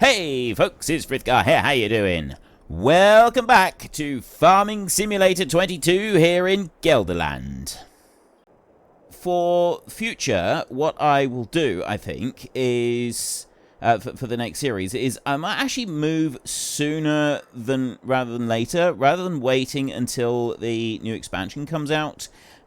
Hey folks, it's Frithgar here, how you doing? Welcome back to Farming Simulator 22 here in Gelderland. For future, what I will do, I think, is, for the next series, is I might actually move sooner rather than later, rather than waiting until the new expansion comes out.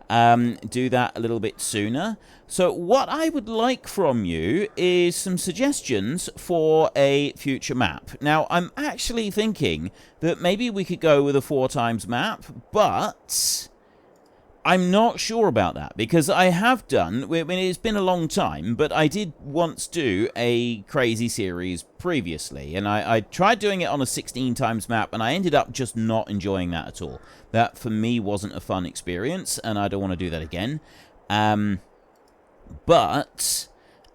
Do that a little bit sooner. So what I would like from you is some suggestions for a future map. Now, I'm actually thinking that maybe we could go with a 4x map, but I'm not sure about that, because I have done, I mean, it's been a long time, but I did once do a crazy series previously, and I tried doing it on a 16x map, and I ended up just not enjoying that at all. That, for me, wasn't a fun experience, and I don't want to do that again. But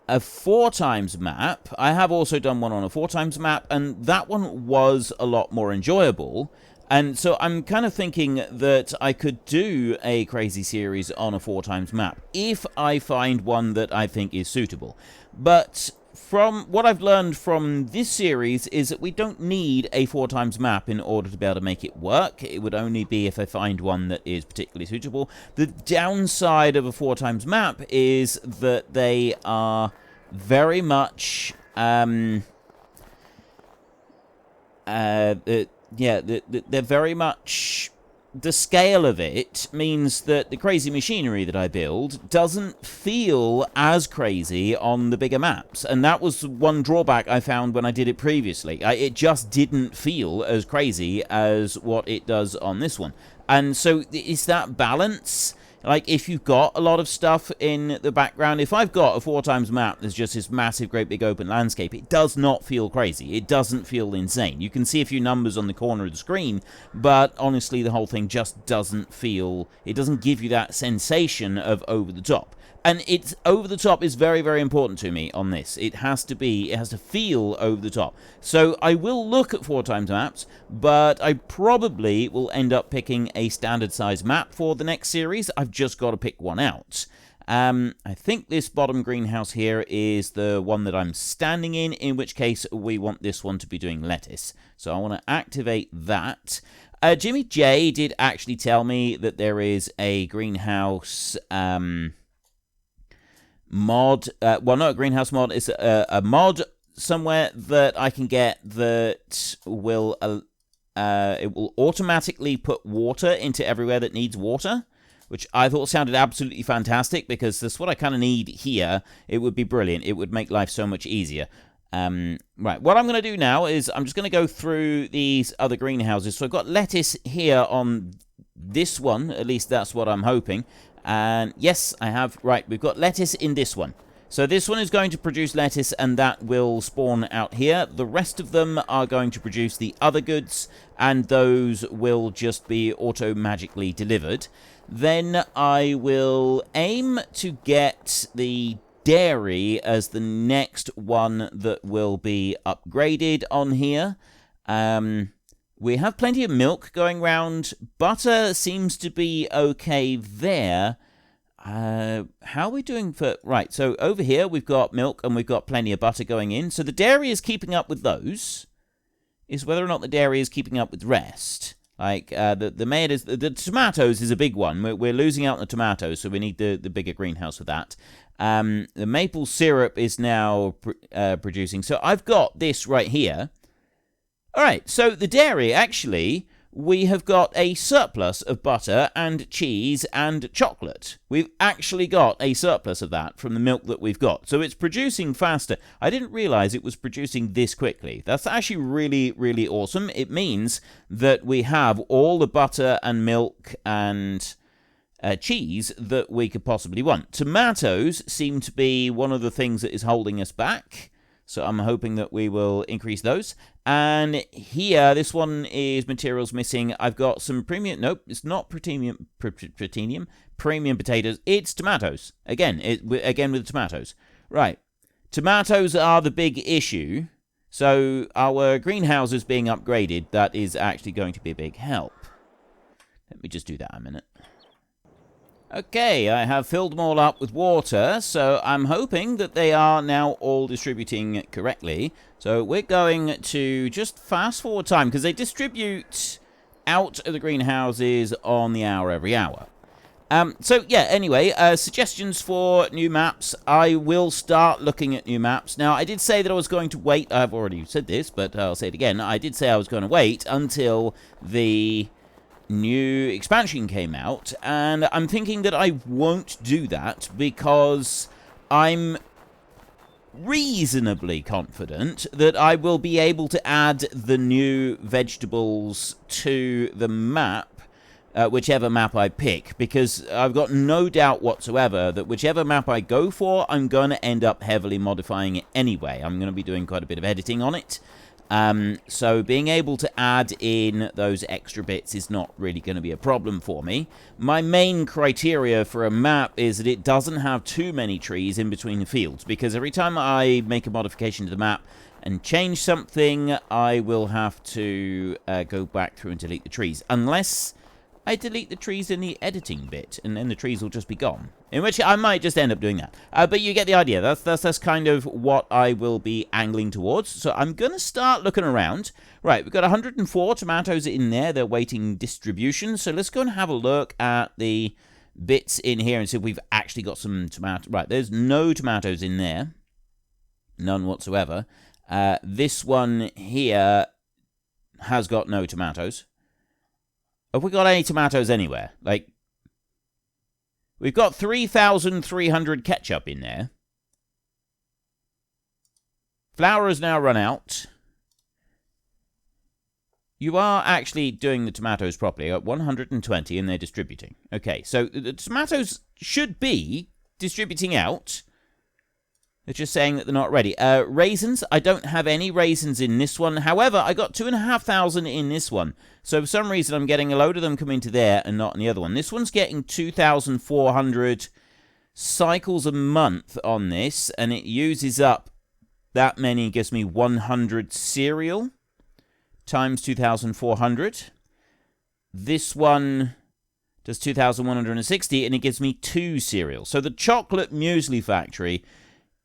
a 4x map, I have also done one on a 4x map, and that one was a lot more enjoyable. And so I'm kind of thinking that I could do a crazy series on a 4x map if I find one that I think is suitable. But from what I've learned from this series is that we don't need a 4x map in order to be able to make it work. It would only be if I find one that is particularly suitable. The downside of a 4x map is that they are very much they're very much... The scale of it means that the crazy machinery that I build doesn't feel as crazy on the bigger maps. And that was one drawback I found when I did it previously. It just didn't feel as crazy as what it does on this one. And so it's that balance. Like, if you've got a lot of stuff in the background, if I've got a 4x map, there's just this massive, great big open landscape, it does not feel crazy. It doesn't feel insane. You can see a few numbers on the corner of the screen, but honestly, the whole thing just doesn't feel... It doesn't give you that sensation of over the top. And it's over the top is very, very important to me on this. It has to feel over the top. So I will look at 4x maps, but I probably will end up picking a standard size map for the next series. I've just got to pick one out. I think this bottom greenhouse here is the one that I'm standing in which case we want this one to be doing lettuce. So I want to activate that. Jimmy J did actually tell me that there is a greenhouse... mod, well, not a greenhouse mod, it's a mod somewhere that I can get that will, it will automatically put water into everywhere that needs water, which I thought sounded absolutely fantastic, because that's what I kind of need here. It would be brilliant. It would make life so much easier. Right, what I'm going to do now is I'm just going to go through these other greenhouses. So I've got lettuce here on this one, at least that's what I'm hoping. And yes, I have. Right, we've got lettuce in this one. So this one is going to produce lettuce, and that will spawn out here. The rest of them are going to produce the other goods, and those will just be auto-magically delivered. Then I will aim to get the dairy as the next one that will be upgraded on here. We have plenty of milk going round. Butter seems to be okay there. How are we doing for... Right, so over here we've got milk and we've got plenty of butter going in. So the dairy is keeping up with those. Is whether or not the dairy is keeping up with the rest. Like, the tomatoes is a big one. We're losing out on the tomatoes, so we need the bigger greenhouse for that. The maple syrup is now producing. So I've got this right here. Alright, so the dairy, actually, we have got a surplus of butter and cheese and chocolate. We've actually got a surplus of that from the milk that we've got. So it's producing faster. I didn't realize it was producing this quickly. That's actually really, really awesome. It means that we have all the butter and milk and cheese that we could possibly want. Tomatoes seem to be one of the things that is holding us back. So I'm hoping that we will increase those. And here, this one is materials missing. I've got some premium... Nope, it's not premium potatoes. It's tomatoes. Again with tomatoes. Right. Tomatoes are the big issue. So our greenhouses being upgraded, that is actually going to be a big help. Let me just do that a minute. Okay, I have filled them all up with water, so I'm hoping that they are now all distributing correctly. So we're going to just fast forward time, because they distribute out of the greenhouses on the hour every hour. So yeah, anyway, suggestions for new maps. I will start looking at new maps. Now, I did say that I was going to wait. I've already said this, but I'll say it again. I did say I was going to wait until the new expansion came out, and I'm thinking that I won't do that because I'm reasonably confident that I will be able to add the new vegetables to the map, whichever map I pick, because I've got no doubt whatsoever that whichever map I go for, I'm going to end up heavily modifying it anyway. I'm going to be doing quite a bit of editing on it. So being able to add in those extra bits is not really going to be a problem for me. My main criteria for a map is that it doesn't have too many trees in between the fields, because every time I make a modification to the map and change something, I will have to go back through and delete the trees, unless I delete the trees in the editing bit, and then the trees will just be gone. In which I might just end up doing that. But you get the idea. That's kind of what I will be angling towards. So I'm going to start looking around. Right, we've got 104 tomatoes in there. They're waiting distribution. So let's go and have a look at the bits in here and see if we've actually got some tomatoes. Right, there's no tomatoes in there. None whatsoever. This one here has got no tomatoes. Have we got any tomatoes anywhere? Like, we've got 3,300 ketchup in there. Flour has now run out. You are actually doing the tomatoes properly. I got 120 and they're distributing. Okay, so the tomatoes should be distributing out. They're just saying that they're not ready. Raisins, I don't have any raisins in this one. However, I got 2,500 in this one. So for some reason, I'm getting a load of them come into there and not in the other one. This one's getting 2,400 cycles a month on this, and it uses up that many. Gives me 100 cereal times 2,400. This one does 2,160, and it gives me 2 cereal. So the chocolate muesli factory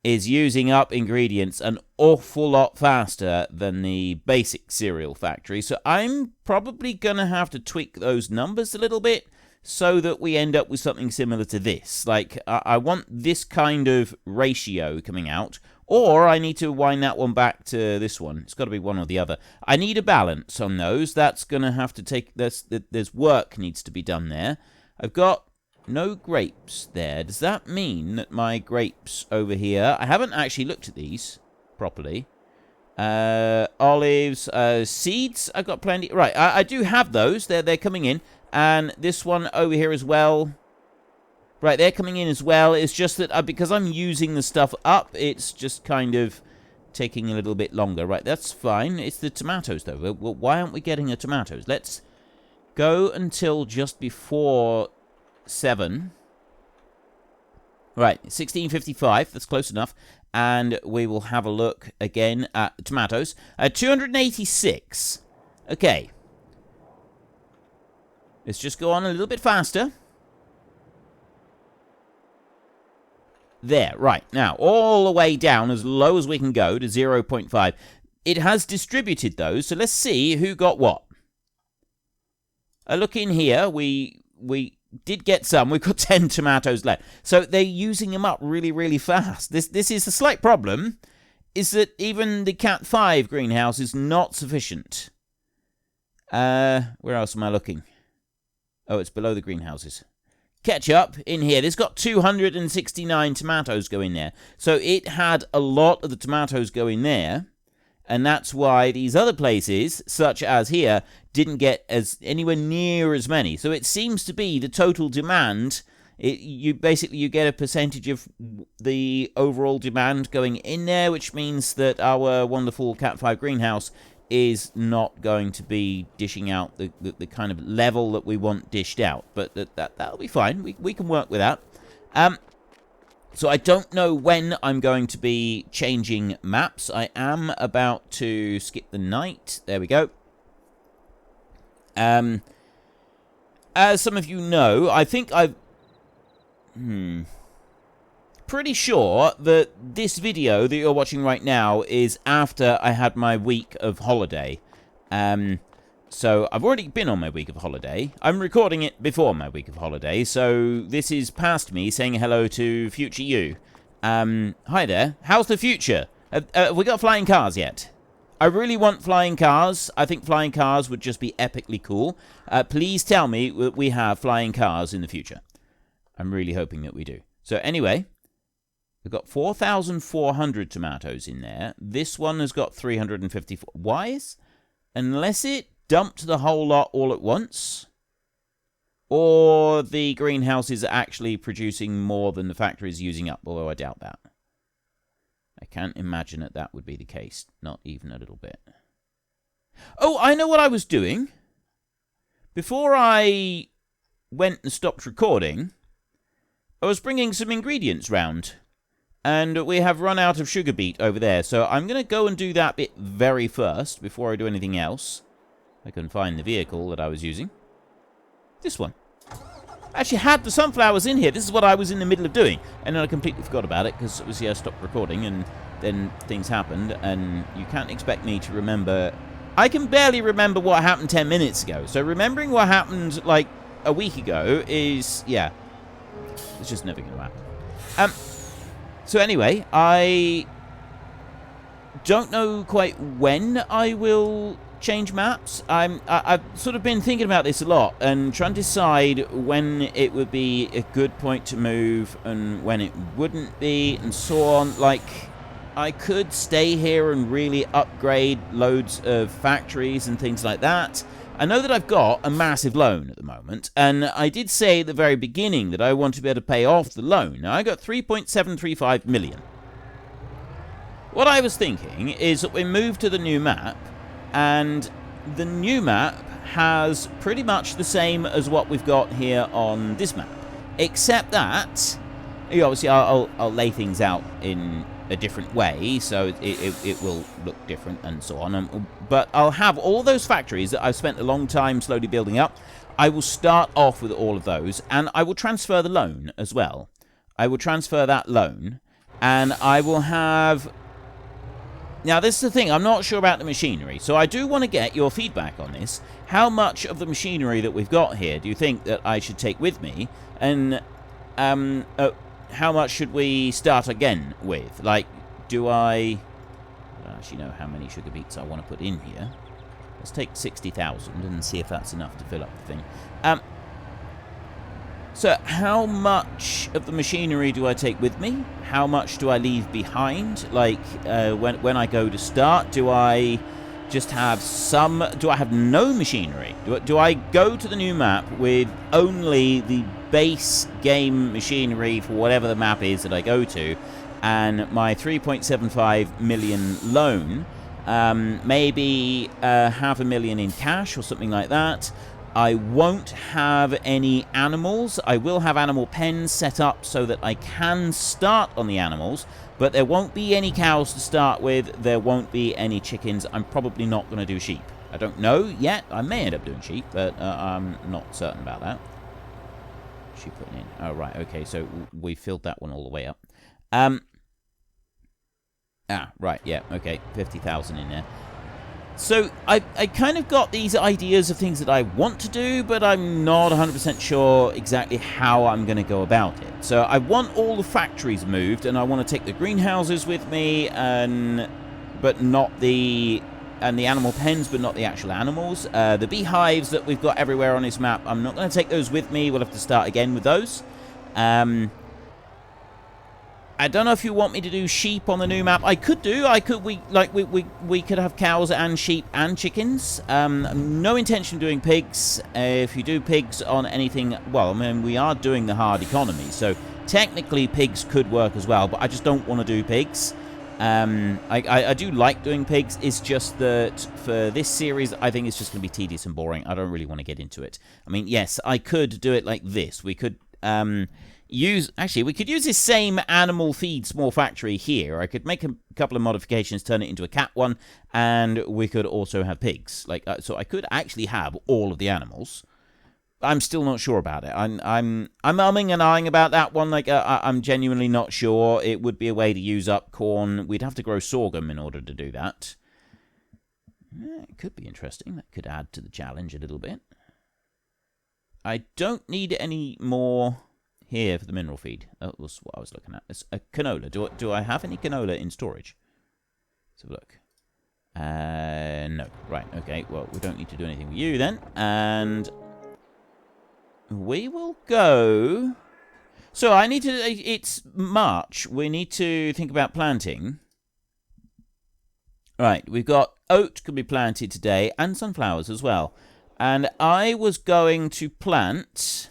is using up ingredients an awful lot faster than the basic cereal factory. So I'm probably going to have to tweak those numbers a little bit so that we end up with something similar to this. Like, I want this kind of ratio coming out, or I need to wind that one back to this one. It's got to be one or the other. I need a balance on those. That's going to have to take... There's work needs to be done there. I've got no grapes there. Does that mean that my grapes over here... I haven't actually looked at these properly. Olives, seeds, I've got plenty. Right, I do have those. They're coming in. And this one over here as well. Right, they're coming in as well. It's just that because I'm using the stuff up, it's just kind of taking a little bit longer. Right, that's fine. It's the tomatoes, though. Well, why aren't we getting the tomatoes? Let's go until just before 7. Right, 16:55. That's close enough. And we will have a look again at tomatoes. 286. Okay. Let's just go on a little bit faster. There, right. Now, all the way down, as low as we can go, to 0.5. It has distributed those, so let's see who got what. A look in here, we did get some. We've got 10 tomatoes left. So they're using them up really, really fast. This is a slight problem, is that even the Cat 5 greenhouse is not sufficient. Where else am I looking? Oh, it's below the greenhouses. Ketchup in here. It's got 269 tomatoes going there. So it had a lot of the tomatoes going there. And that's why these other places, such as here, didn't get anywhere near as many. So it seems to be the total demand. You get a percentage of the overall demand going in there, which means that our wonderful Cat 5 greenhouse is not going to be dishing out the kind of level that we want dished out. But that'll be fine. We can work with that. So I don't know when I'm going to be changing maps. I am about to skip the night. There we go. As some of you know, I think I've Pretty sure that this video that you're watching right now is after I had my week of holiday. So I've already been on my week of holiday. I'm recording it before my week of holiday, so this is past me saying hello to future you. Hi there. How's the future? Have we got flying cars yet? I really want flying cars. I think flying cars would just be epically cool. Please tell me that we have flying cars in the future. I'm really hoping that we do. So anyway, we've got 4,400 tomatoes in there. This one has got 354. Why? Unless it dumped the whole lot all at once, or the greenhouse is actually producing more than the factory is using up, although I doubt that. I can't imagine that that would be the case, not even a little bit. Oh, I know what I was doing. Before I went and stopped recording, I was bringing some ingredients round, and we have run out of sugar beet over there, so I'm going to go and do that bit very first before I do anything else. I can find the vehicle that I was using. This one. I actually had the sunflowers in here. This is what I was in the middle of doing. And then I completely forgot about it because obviously I stopped recording and then things happened. And you can't expect me to remember. I can barely remember what happened 10 minutes ago. So remembering what happened like a week ago is, yeah, it's just never going to happen. So anyway, I don't know quite when I will change maps. I've sort of been thinking about this a lot and trying to decide when it would be a good point to move and when it wouldn't be and so on. Like, I could stay here and really upgrade loads of factories and things like that. I know that I've got a massive loan at the moment, and I did say at the very beginning that I want to be able to pay off the loan. Now, I got 3.735 million. What I was thinking is that we move to the new map, and the new map has pretty much the same as what we've got here on this map, except that, obviously, I'll lay things out in a different way, so it will look different and so on. But I'll have all those factories that I've spent a long time slowly building up. I will start off with all of those, and I will transfer the loan as well. I will transfer that loan, and I will have... Now, this is the thing. I'm not sure about the machinery, so I do want to get your feedback on this. How much of the machinery that we've got here do you think that I should take with me? And how much should we start again with? Like, do I don't actually know how many sugar beets I want to put in here. Let's take 60,000 and see if that's enough to fill up the thing. So how much of the machinery do I take with me? How much do I leave behind? Like, when I go to start, do I just have some... Do I have no machinery? Do I go to the new map with only the base game machinery for whatever the map is that I go to, and my 3.75 million loan, maybe 500,000 in cash or something like that? I won't have any animals. I will have animal pens set up so that I can start on the animals, but there won't be any cows to start with. There won't be any chickens. I'm probably not going to do sheep. I don't know yet. I may end up doing sheep, but I'm not certain about that. What's she putting in? Oh, right. Okay, so we filled that one all the way up. Right. Yeah. Okay. 50,000 in there. So I kind of got these ideas of things that I want to do, but I'm not 100% sure exactly how I'm going to go about it. So I want all the factories moved, and I want to take the greenhouses with me, but not the animal pens, but not the actual animals. The beehives that we've got everywhere on this map, I'm not going to take those with me. We'll have to start again with those. I don't know if you want me to do sheep on the new map. I could do. We could have cows and sheep and chickens. No intention of doing pigs. If you do pigs on anything, well, I mean, we are doing the hard economy, so technically pigs could work as well, but I just don't want to do pigs. I do like doing pigs. It's just that for this series, I think it's just going to be tedious and boring. I don't really want to get into it. I mean, yes, I could do it like this. We could... we could use this same animal feed small factory here. I could make a couple of modifications, turn it into a cat one, and we could also have pigs. So I could actually have all of the animals. I'm still not sure about it. I'm umming and ahhing about that one. Like, I'm genuinely not sure. It would be a way to use up corn. We'd have to grow sorghum in order to do that. It could be interesting. That could add to the challenge a little bit. I don't need any more here for the mineral feed. That was what I was looking at. It's a canola. Do I have any canola in storage? Let's have a look. No. Right, okay. Well, we don't need to do anything with you then. And we will go... So I need to... It's March. We need to think about planting. Right, we've got oat can be planted today and sunflowers as well. And I was going to plant...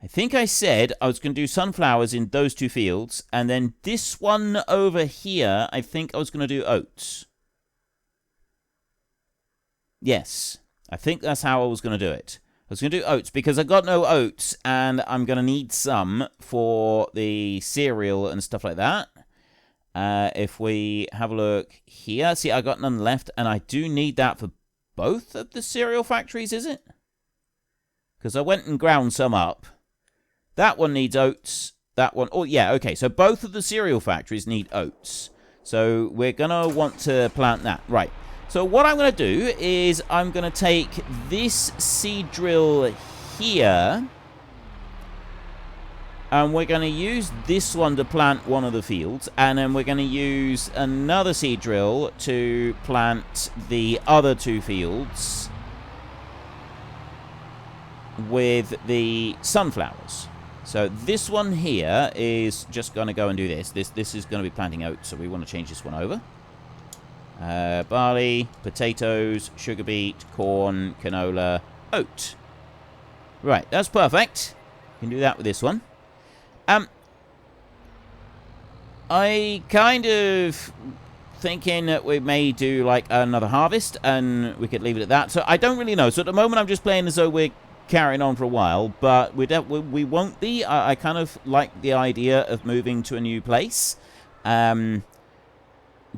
I think I said I was going to do sunflowers in those 2 fields. And then this one over here, I think I was going to do oats. Yes, I think that's how I was going to do it. I was going to do oats because I got no oats. And I'm going to need some for the cereal and stuff like that. If we have a look here. See, I got none left. And I do need that for both of the cereal factories, is it? Because I went and ground some up. That one needs oats. That one... Oh, yeah, okay. So both of the cereal factories need oats. So we're going to want to plant that. Right. So what I'm going to do is I'm going to take this seed drill here. And we're going to use this one to plant one of the fields. And then we're going to use another seed drill to plant the other 2 fields with the sunflowers. So this one here is just going to go and do this. This is going to be planting oats, so we want to change this one over. Barley, potatoes, sugar beet, corn, canola, oat. Right, that's perfect. You can do that with this one. I kind of thinking that we may do like another harvest, and we could leave it at that. So I don't really know. So at the moment, I'm just playing as though we're carrying on for a while, but we won't be. I kind of like the idea of moving to a new place.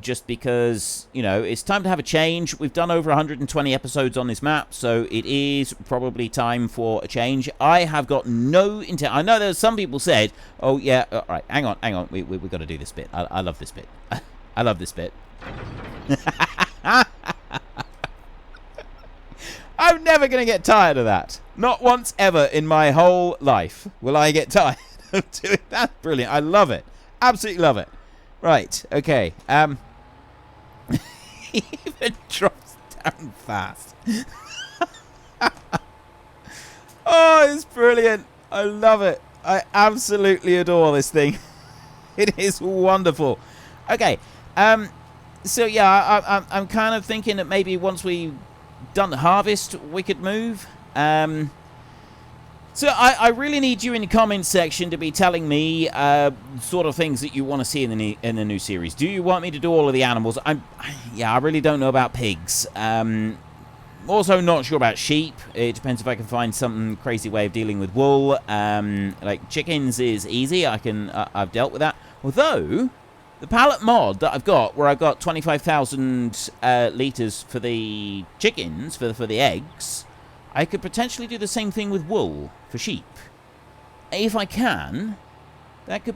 Just because, you know, it's time to have a change. We've done over 120 episodes on this map, so it is probably time for a change. I have got no intent. I know there's some people said, oh, yeah, all right, hang on. We've got to do this bit. I love this bit. I love this bit. I'm never going to get tired of that. Not once ever in my whole life will I get tired of doing that. Brilliant. I love it. Absolutely love it. Right, okay. He even drops down fast. Oh, it's brilliant. I love it. I absolutely adore this thing. It is wonderful. Okay, so yeah, I'm kind of thinking that maybe once we've done the harvest, we could move. So I really need you in the comments section to be telling me sort of things that you want to see in the new series. Do you want me to do all of the animals? I really don't know about pigs. Also not sure about sheep. It depends if I can find some crazy way of dealing with wool. Like chickens is easy. I've dealt with that. Although the pallet mod that I've got, where I've got 25,000 liters for the chickens for the eggs. I could potentially do the same thing with wool for sheep. If I can, that could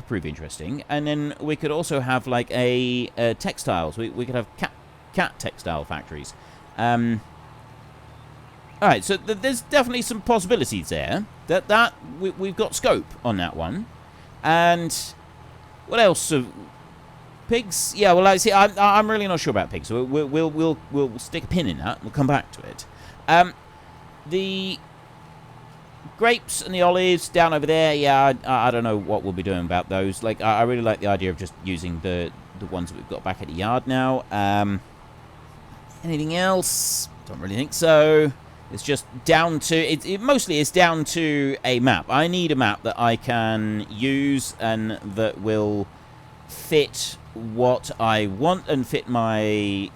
prove interesting. And then we could also have like a textiles. We could have cat textile factories. All right, so there's definitely some possibilities there. We've got scope on that one. And what else? Pigs? Yeah. Well, see, I'm really not sure about pigs. So we'll stick a pin in that. We'll come back to it. The grapes and the olives down over there, yeah, I don't know what we'll be doing about those. Like, I really like the idea of just using the ones that we've got back at the yard now. Anything else? Don't really think so. It's just down to, it mostly is down to a map. I need a map that I can use and that will fit what I want and fit my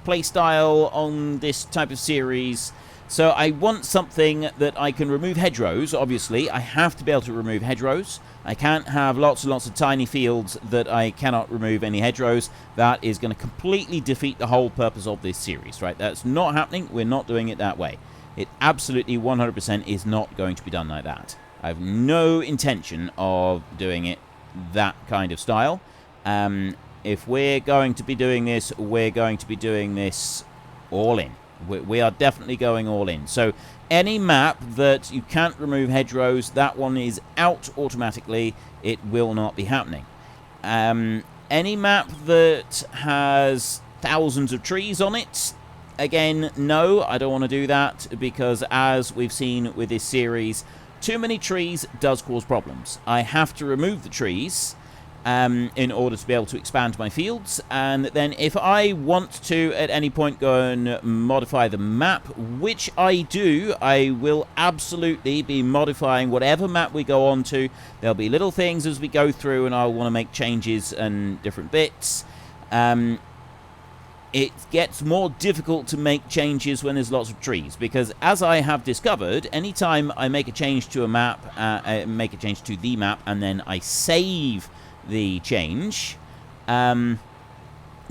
playstyle on this type of series. So I want something that I can remove hedgerows, obviously. I have to be able to remove hedgerows. I can't have lots and lots of tiny fields that I cannot remove any hedgerows. That is going to completely defeat the whole purpose of this series, right? That's not happening. We're not doing it that way. It absolutely 100% is not going to be done like that. I have no intention of doing it that kind of style. If we're going to be doing this, we're going to be doing this all in. We are definitely going all in. So any map that you can't remove hedgerows, that one is out automatically. It will not be happening. Any map that has thousands of trees on it, again, no, I don't want to do that, because as we've seen with this series, too many trees does cause problems. I have to remove the trees in order to be able to expand my fields, and then if I want to at any point go and modify the map, which I do, I will absolutely be modifying whatever map we go on to. There'll be little things as we go through, and I'll want to make changes and different bits. It gets more difficult to make changes when there's lots of trees, because as I have discovered, anytime I make a change to a map, make a change to the map, and then I save the change, the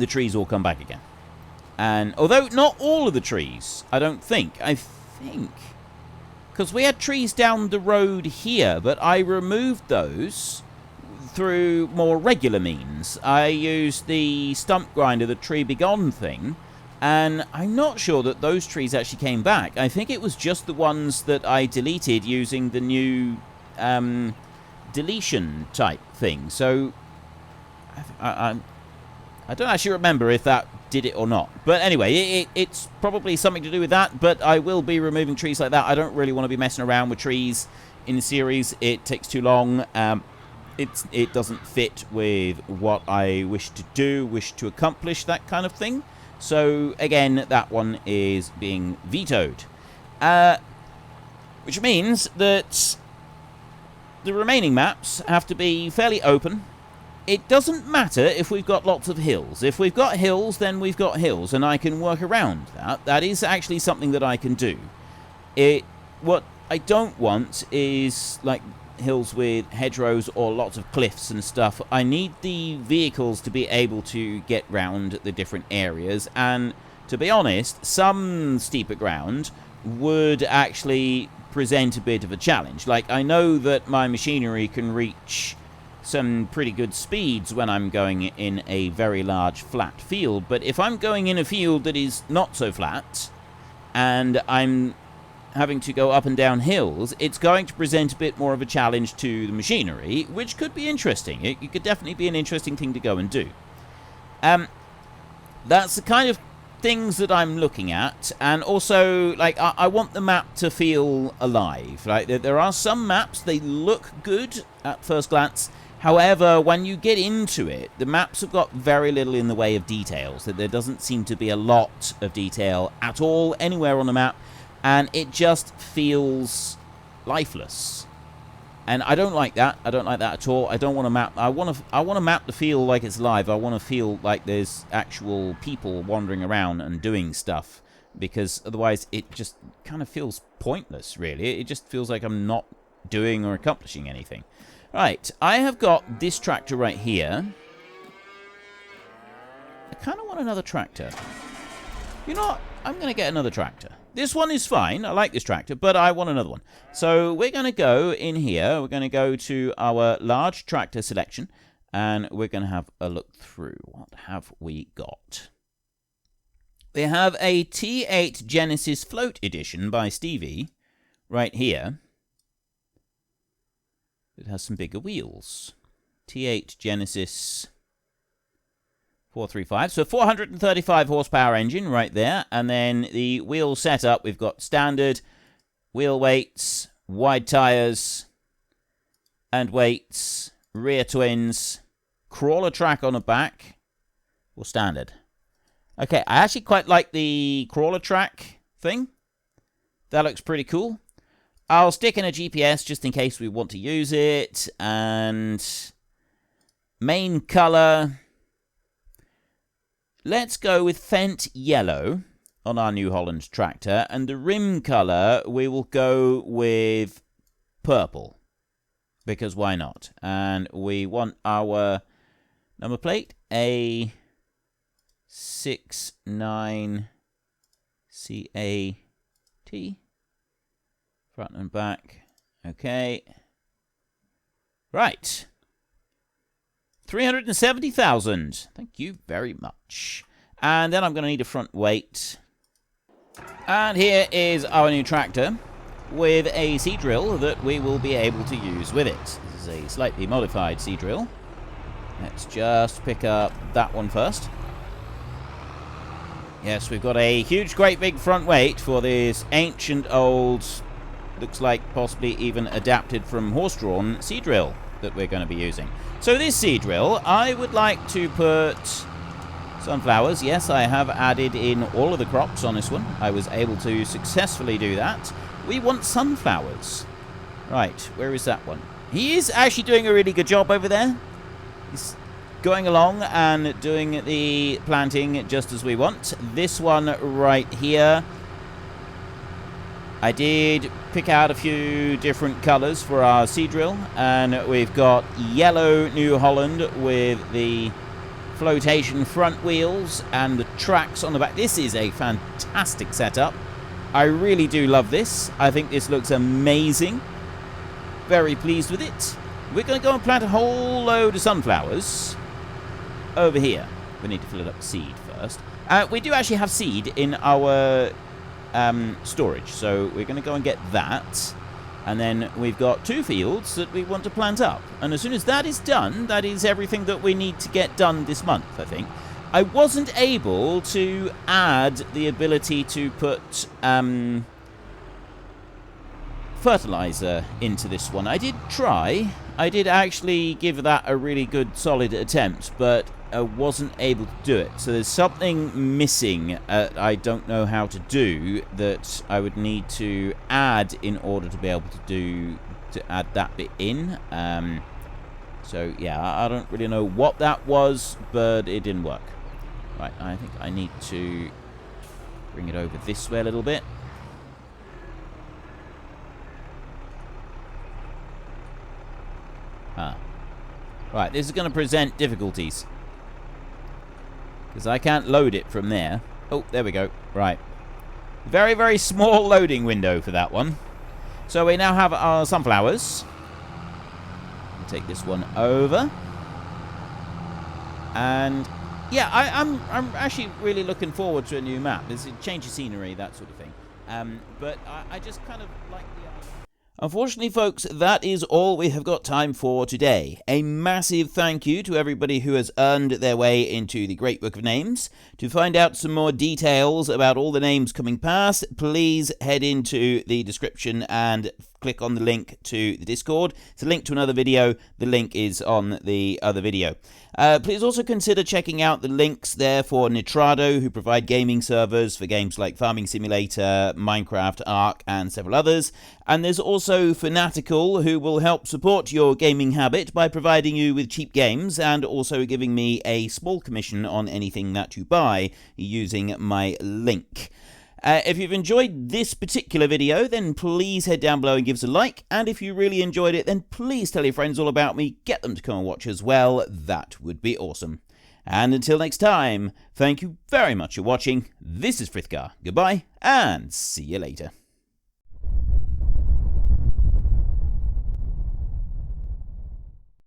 trees all come back again. And although not all of the trees, I think, because we had trees down the road here, but I removed those through more regular means. I used the stump grinder, the tree begone thing, and I'm not sure that those trees actually came back. I think it was just the ones that I deleted using the new deletion type thing. So I don't actually remember if that did it or not. But anyway, it's probably something to do with that, but I will be removing trees like that. I don't really want to be messing around with trees in the series. It takes too long. It doesn't fit with what I wish to do, wish to accomplish, that kind of thing. So again, that one is being vetoed. Which means that the remaining maps have to be fairly open. It doesn't matter if we've got lots of hills. If we've got hills, then we've got hills, and I can work around that. That is actually something that I can do. What I don't want is like hills with hedgerows or lots of cliffs and stuff. I need the vehicles to be able to get round the different areas, and to be honest, some steeper ground would actually present a bit of a challenge. Like, I know that my machinery can reach some pretty good speeds when I'm going in a very large flat field, but if I'm going in a field that is not so flat and I'm having to go up and down hills, it's going to present a bit more of a challenge to the machinery, which could be interesting. It could definitely be an interesting thing to go and do. That's the kind of things that I'm looking at, and also, like, I want the map to feel alive. Like, there are some maps, they look good at first glance. However, when you get into it, the maps have got very little in the way of details. There doesn't seem to be a lot of detail at all anywhere on the map, and it just feels lifeless. And I don't like that. I don't like that at all. I don't want to map. I want a map to feel like it's live. I want to feel like there's actual people wandering around and doing stuff, because otherwise it just kind of feels pointless, really. It just feels like I'm not doing or accomplishing anything. Right, I have got this tractor right here. I kind of want another tractor. You know what? I'm going to get another tractor. This one is fine. I like this tractor, but I want another one. So we're going to go in here. We're going to go to our large tractor selection, and we're going to have a look through. What have we got? We have a T8 Genesis Float Edition by Stevie right here. It has some bigger wheels. T8 Genesis 435. So 435 horsepower engine right there. And then the wheel setup, we've got standard, wheel weights, wide tires, and weights, rear twins, crawler track on the back, or standard. Okay, I actually quite like the crawler track thing. That looks pretty cool. I'll stick in a GPS just in case we want to use it. And main color, let's go with Fendt yellow on our New Holland tractor. And the rim color, we will go with purple, because why not? And we want our number plate, A69CAT. Front and back. Okay. Right. 370,000. Thank you very much. And then I'm going to need a front weight. And here is our new tractor with a seed drill that we will be able to use with it. This is a slightly modified seed drill. Let's just pick up that one first. Yes, we've got a huge, great big front weight for this ancient old, looks like possibly even adapted from horse-drawn seed drill that we're going to be using. So this seed drill, I would like to put sunflowers. Yes, I have added in all of the crops on this one. I was able to successfully do that. We want sunflowers. Right, where is that one? He is actually doing a really good job over there. He's going along and doing the planting just as we want. This one right here, I did pick out a few different colors for our seed drill, and we've got yellow New Holland with the flotation front wheels and the tracks on the back. This is a fantastic setup. I really do love this. I think this looks amazing. Very pleased with it. We're going to go and plant a whole load of sunflowers over here. We need to fill it up with seed first. We do actually have seed in our storage, so we're going to go and get that. And then we've got 2 fields that we want to plant up. And as soon as that is done, that is everything that we need to get done this month, I think. I wasn't able to add the ability to put fertilizer into this one. I did try. I did actually give that a really good solid attempt, but I wasn't able to do it. So there's something missing I don't know how to do that I would need to add in order to be able to add that bit in. So yeah, I don't really know what that was, but it didn't work. Right, I think I need to bring it over this way a little bit. Right, this is going to present difficulties, because I can't load it from there. Oh, there we go. Right. Very, very small loading window for that one. So we now have our sunflowers. We'll take this one over. And yeah, I'm actually really looking forward to a new map. It's a change of scenery, that sort of thing. But I just kind of like the idea. Unfortunately, folks, that is all we have got time for today. A massive thank you to everybody who has earned their way into the Great Book of Names. To find out some more details about all the names coming past, please head into the description and click on the link to the Discord. It's a link to another video. The link is on the other video. Please also consider checking out the links there for Nitrado, who provide gaming servers for games like Farming Simulator, Minecraft, Ark, and several others. And there's also Fanatical, who will help support your gaming habit by providing you with cheap games and also giving me a small commission on anything that you buy using my link. If you've enjoyed this particular video, then please head down below and give us a like. And if you really enjoyed it, then please tell your friends all about me. Get them to come and watch as well. That would be awesome. And until next time, thank you very much for watching. This is Frithgar. Goodbye, and see you later.